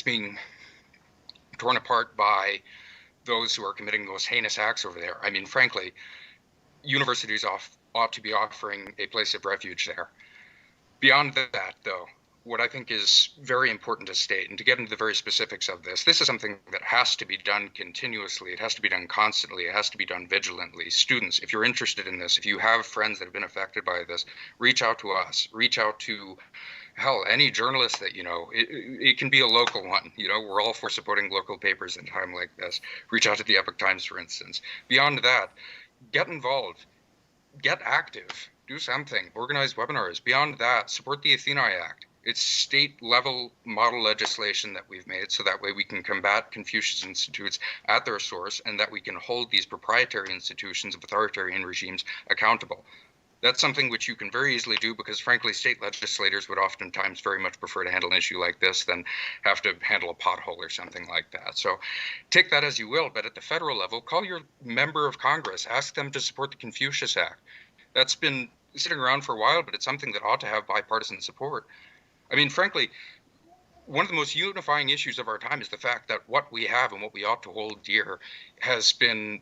being torn apart by those who are committing the most heinous acts over there. I mean, frankly, universities ought to be offering a place of refuge there. Beyond that, though, what I think is very important to state, and to get into the very specifics of this is something that has to be done continuously. It has to be done constantly. It has to be done vigilantly. Students, if you're interested in this, if you have friends that have been affected by this, reach out to us. Reach out to, hell, any journalist that you know. It can be a local one. You know, we're all for supporting local papers in a time like this. Reach out to the Epoch Times, for instance. Beyond that, get involved. Get active. Do something. Organize webinars. Beyond that, support the Athenai Act. It's state-level model legislation that we've made, so that way we can combat Confucius institutes at their source, and that we can hold these proprietary institutions of authoritarian regimes accountable. That's something which you can very easily do, because frankly, state legislators would oftentimes very much prefer to handle an issue like this than have to handle a pothole or something like that. So take that as you will, but at the federal level, call your member of Congress, ask them to support the Confucius Act. That's been sitting around for a while, but it's something that ought to have bipartisan support. I mean, frankly, one of the most unifying issues of our time is the fact that what we have and what we ought to hold dear has been,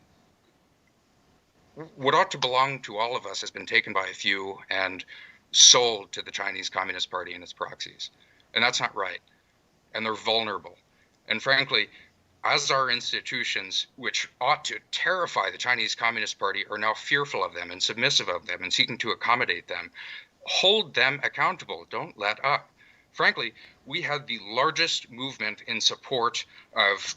what ought to belong to all of us has been taken by a few and sold to the Chinese Communist Party and its proxies. And that's not right. And they're vulnerable. And frankly, as our institutions, which ought to terrify the Chinese Communist Party, are now fearful of them and submissive of them and seeking to accommodate them, hold them accountable. Don't let up. Frankly, we had the largest movement in support of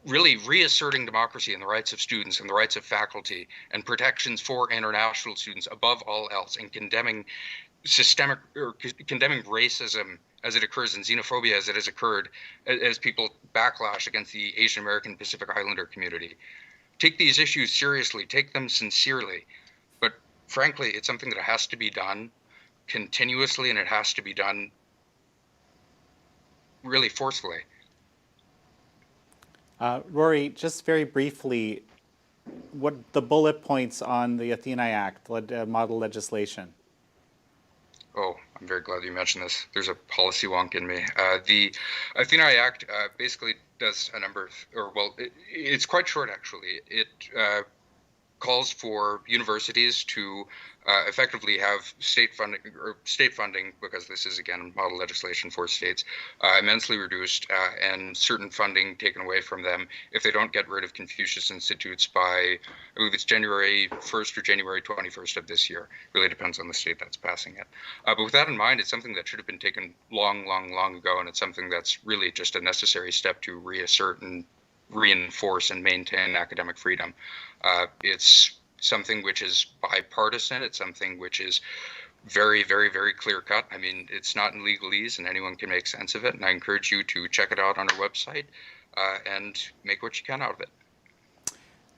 really reasserting democracy and the rights of students and the rights of faculty and protections for international students above all else, and condemning systemic or condemning racism as it occurs and xenophobia as it has occurred as people backlash against the Asian American Pacific Islander community. Take these issues seriously, take them sincerely, but frankly, it's something that has to be done continuously, and it has to be done really forcefully. Rory, just very briefly, what the bullet points on the Athenai Act, model legislation? Oh, I'm very glad you mentioned this. There's a policy wonk in me. The Athenai Act basically does a number of, it's quite short actually. It calls for universities to effectively have state funding, because this is again model legislation for states, immensely reduced, and certain funding taken away from them if they don't get rid of Confucius institutes by, I believe it's January 1st or January 21st of this year. Really depends on the state that's passing it. But with that in mind, it's something that should have been taken long ago, and it's something that's really just a necessary step to reassert and reinforce and maintain academic freedom. It's something which is bipartisan. It's something which is very clear cut. I mean, it's not in legalese and anyone can make sense of it. And I encourage you to check it out on our website and make what you can out of it.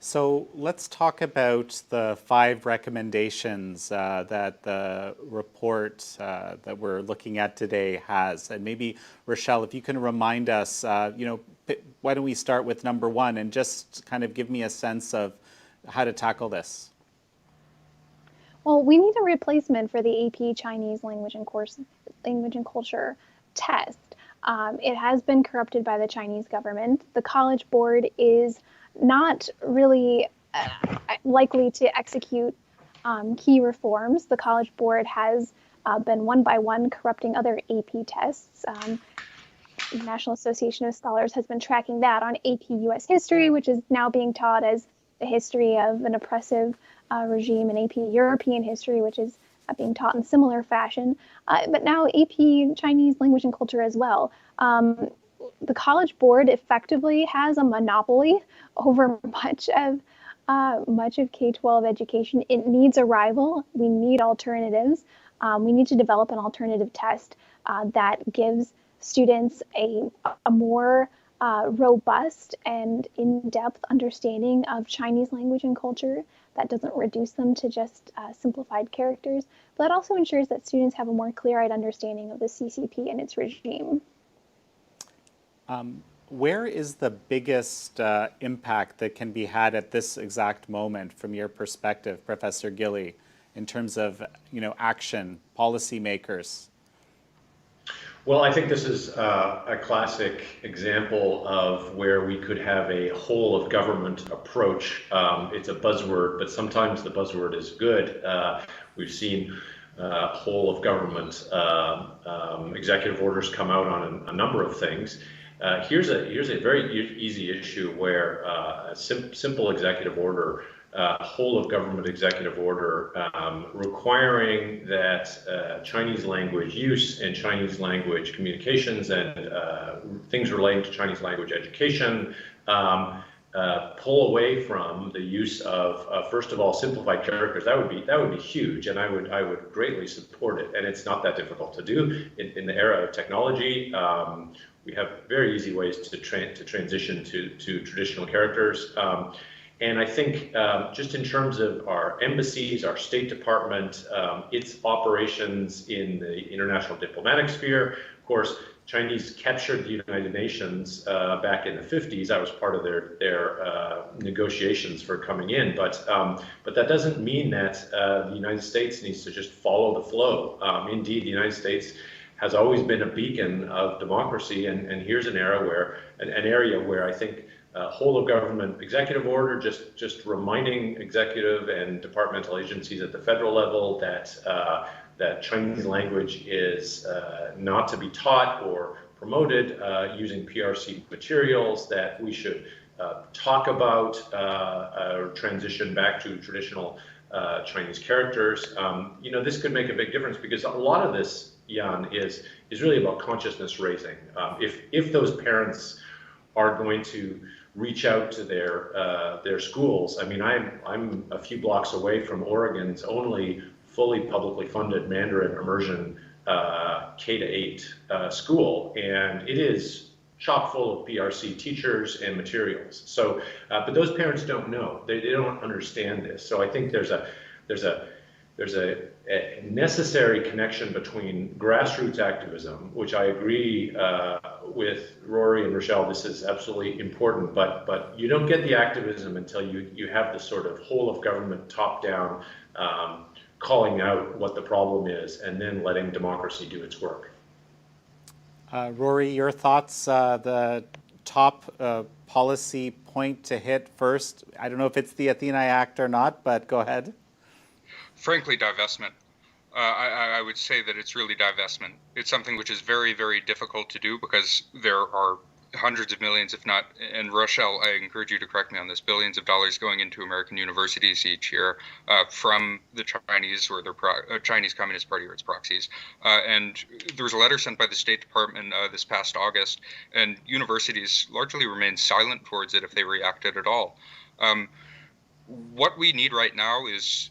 So let's talk about the 5 recommendations that the report that we're looking at today has. And maybe, Rachelle, if you can remind us, why don't we start with number 1 and just kind of give me a sense of how to tackle this? Well, we need a replacement for the AP Chinese Language and Culture test. It has been corrupted by the Chinese government. The College Board is not really likely to execute key reforms. The College Board has been one by one corrupting other AP tests. The National Association of Scholars has been tracking that on AP US History, which is now being taught as the history of an oppressive regime, and AP European History, which is being taught in similar fashion, but now AP Chinese Language and Culture as well. The College Board effectively has a monopoly over much of K-12 education. It needs a rival. We need alternatives. We need to develop an alternative test that gives students a more robust and in-depth understanding of Chinese language and culture that doesn't reduce them to just simplified characters, but also ensures that students have a more clear-eyed understanding of the CCP and its regime. Where is the biggest impact that can be had at this exact moment from your perspective, Professor Gilley, in terms of action, policymakers? Well, I think this is a classic example of where we could have a whole of government approach. It's a buzzword, but sometimes the buzzword is good. We've seen whole of government executive orders come out on a number of things. Here's a very easy issue where a simple executive order, whole of government executive order, requiring that Chinese language use and Chinese language communications and things relating to Chinese language education pull away from the use of first of all simplified characters. That would be huge, and I would greatly support it. And it's not that difficult to do in the era of technology. We have very easy ways to transition to traditional characters. And I think just in terms of our embassies, our State Department, its operations in the international diplomatic sphere, of course, Chinese captured the United Nations back in the 50s. That was part of their negotiations for coming in. But that doesn't mean that the United States needs to just follow the flow. Indeed, the United States has always been a beacon of democracy, and here's an area where I think whole of government executive order, just reminding executive and departmental agencies at the federal level that Chinese language is not to be taught or promoted using PRC materials, that we should talk about or transition back to traditional Chinese characters. This could make a big difference, because a lot of this, Jan, is really about consciousness raising. If those parents are going to reach out to their schools, I mean, I'm a few blocks away from Oregon's only fully publicly funded Mandarin immersion K-8 school, and it is chock full of PRC teachers and materials. So, but those parents don't know; they don't understand this. So I think there's a necessary connection between grassroots activism, which I agree with Rory and Rachelle. This is absolutely important, but you don't get the activism until you have this sort of whole of government top-down calling out what the problem is, and then letting democracy do its work. Rory, your thoughts, the top policy point to hit first? I don't know if it's the Athenai Act or not, but go ahead. Frankly, divestment. I would say that it's really divestment. It's something which is very, very difficult to do, because there are hundreds of millions, if not, and Rachelle, I encourage you to correct me on this, billions of dollars going into American universities each year from the Chinese or their Chinese Communist Party or its proxies. And there was a letter sent by the State Department this past August, and universities largely remained silent towards it if they reacted at all. What we need right now is,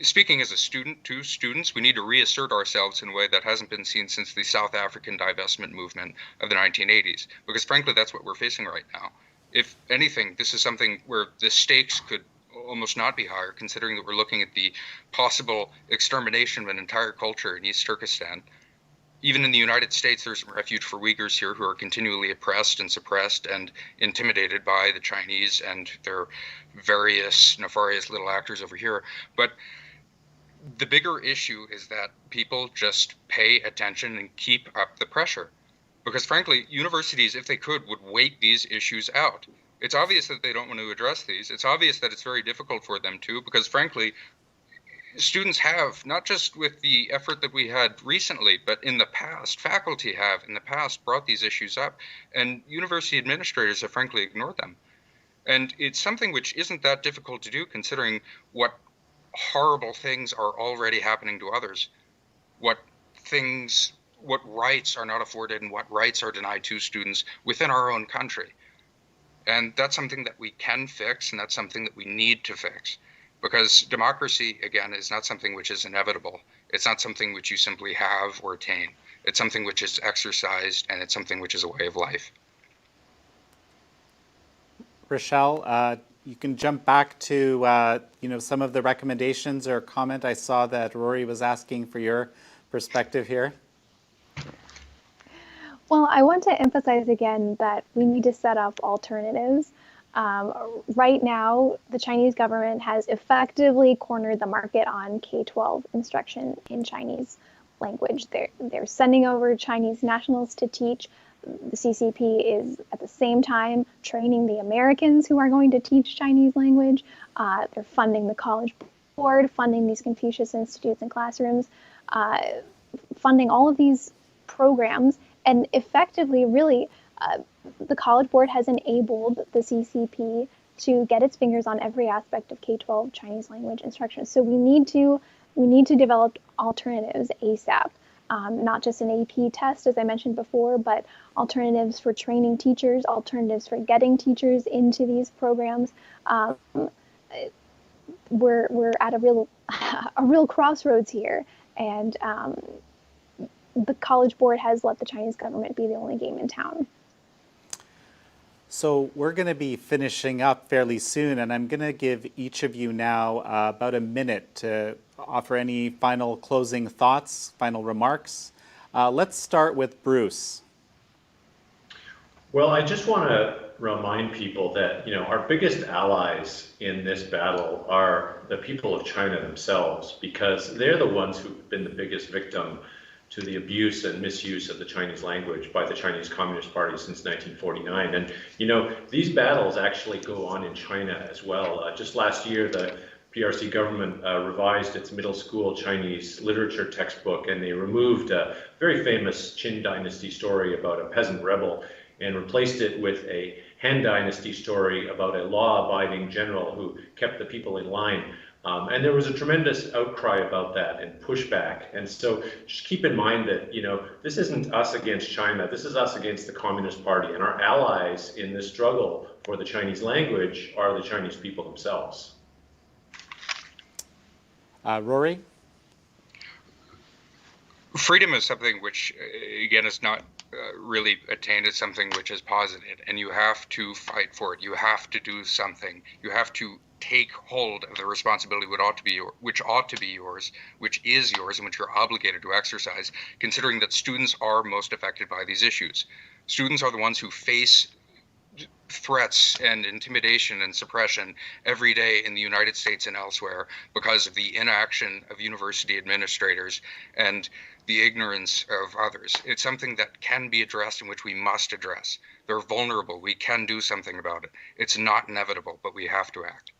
speaking as a student to students, we need to reassert ourselves in a way that hasn't been seen since the South African divestment movement of the 1980s, because frankly, that's what we're facing right now. If anything, this is something where the stakes could almost not be higher, considering that we're looking at the possible extermination of an entire culture in East Turkestan. Even in the United States, there's refuge for Uyghurs here who are continually oppressed and suppressed and intimidated by the Chinese and their various nefarious little actors over here. But the bigger issue is that people just pay attention and keep up the pressure. Because frankly, universities, if they could, would wait these issues out. It's obvious that they don't want to address these. It's obvious that it's very difficult for them to, because frankly, students have, not just with the effort that we had recently, but in the past, faculty have in the past brought these issues up, and university administrators have frankly ignored them. And it's something which isn't that difficult to do, considering what horrible things are already happening to others, what rights are not afforded and what rights are denied to students within our own country. And that's something that we can fix, and that's something that we need to fix. Because democracy, again, is not something which is inevitable. It's not something which you simply have or attain. It's something which is exercised, and it's something which is a way of life. Rachelle, you can jump back to some of the recommendations or comment. I saw that Rory was asking for your perspective here. Well, I want to emphasize again that we need to set up alternatives. Right now, the Chinese government has effectively cornered the market on K-12 instruction in Chinese language. They're sending over Chinese nationals to teach. The CCP is at the same time training the Americans who are going to teach Chinese language. They're funding the College Board, funding these Confucius Institutes and classrooms, funding all of these programs, and effectively, really, the College Board has enabled the CCP to get its fingers on every aspect of K-12 Chinese language instruction. So we need to develop alternatives ASAP, not just an AP test, as I mentioned before, but alternatives for training teachers, alternatives for getting teachers into these programs. We're at a real crossroads here, and the College Board has let the Chinese government be the only game in town. So we're going to be finishing up fairly soon, and I'm going to give each of you now about a minute to offer any final closing thoughts, final remarks. Let's start with Bruce. Well, I just want to remind people that, our biggest allies in this battle are the people of China themselves, because they're the ones who've been the biggest victim to the abuse and misuse of the Chinese language by the Chinese Communist Party since 1949. And, these battles actually go on in China as well. Just last year, the PRC government revised its middle school Chinese literature textbook, and they removed a very famous Qin Dynasty story about a peasant rebel and replaced it with a Han Dynasty story about a law-abiding general who kept the people in line. And there was a tremendous outcry about that and pushback. And so just keep in mind that, this isn't us against China, this is us against the Communist Party. And our allies in this struggle for the Chinese language are the Chinese people themselves. Rory? Freedom is something which, again, is not really attained. It's something which is posited, and you have to fight for it. You have to do something. You have to take hold of the responsibility which ought to be yours, which is yours, and which you're obligated to exercise, considering that students are most affected by these issues. Students are the ones who face threats and intimidation and suppression every day in the United States and elsewhere because of the inaction of university administrators and the ignorance of others. It's something that can be addressed and which we must address. They're vulnerable. We can do something about it. It's not inevitable, but we have to act.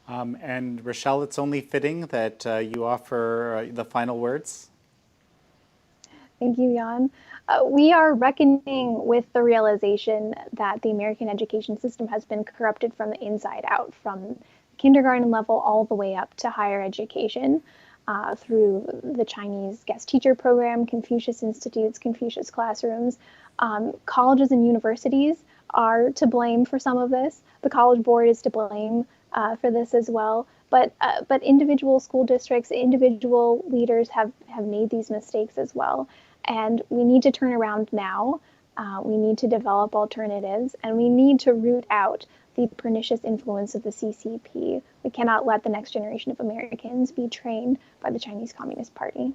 And Rachelle, it's only fitting that you offer the final words. Thank you, Jan. We are reckoning with the realization that the American education system has been corrupted from the inside out, from kindergarten level all the way up to higher education, through the Chinese guest teacher program, Confucius Institutes, Confucius classrooms. Colleges and universities are to blame for some of this. The College Board is to blame for this as well. But individual school districts, individual leaders have made these mistakes as well. And we need to turn around now. We need to develop alternatives, and we need to root out the pernicious influence of the CCP. We cannot let the next generation of Americans be trained by the Chinese Communist Party.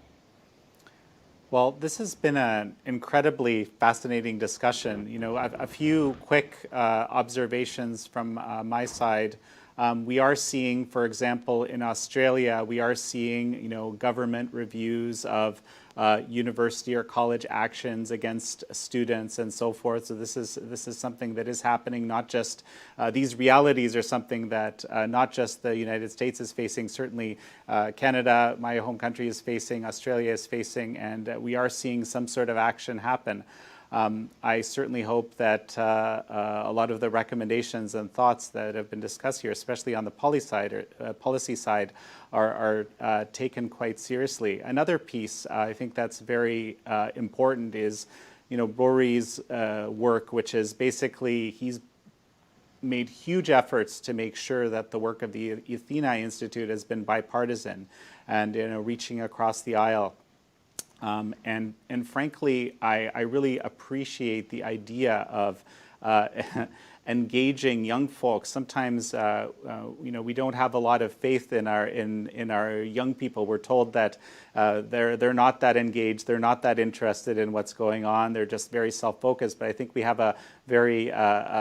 Well, this has been an incredibly fascinating discussion. A few quick observations from my side. We are seeing, for example, in Australia, we are seeing, government reviews of university or college actions against students and so forth. So this is something that is happening. Not just these realities are something that not just the United States is facing. Certainly, Canada, my home country, is facing. Australia is facing, and we are seeing some sort of action happen. I certainly hope that a lot of the recommendations and thoughts that have been discussed here, especially on the policy side, are taken quite seriously. Another piece I think that's very important is, Rory's work, which is basically he's made huge efforts to make sure that the work of the Athenai Institute has been bipartisan and reaching across the aisle. And frankly, I really appreciate the idea of engaging young folks. Sometimes, we don't have a lot of faith in our young people. We're told that they're not that engaged, they're not that interested in what's going on. They're just very self-focused. But I think we have a very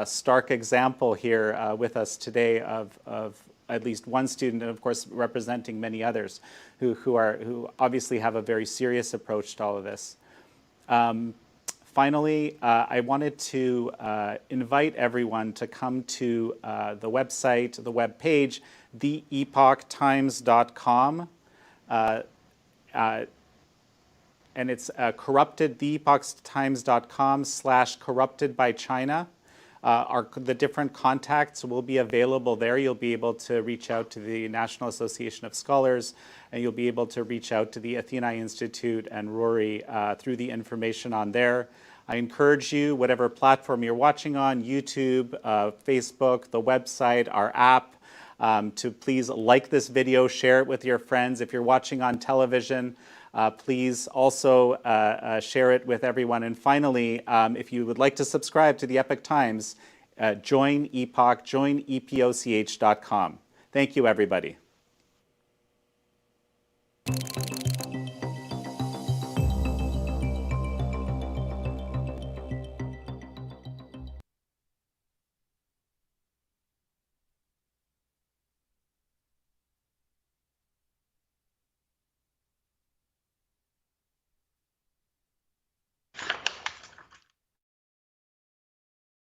stark example here with us today of at least one student, and of course representing many others who obviously have a very serious approach to all of this. Finally, I wanted to invite everyone to come to the website, the web page, theepochtimes.com. And it's theepochtimes.com/corrupted-by-China. The different contacts will be available there. You'll be able to reach out to the National Association of Scholars, and you'll be able to reach out to the Athenai Institute and Rory through the information on there. I encourage you, whatever platform you're watching on, YouTube, Facebook, the website, our app, to please like this video, share it with your friends. If you're watching on television, please also share it with everyone. And finally, if you would like to subscribe to the Epoch Times, join Epoch, join epoch.com. Thank you, everybody.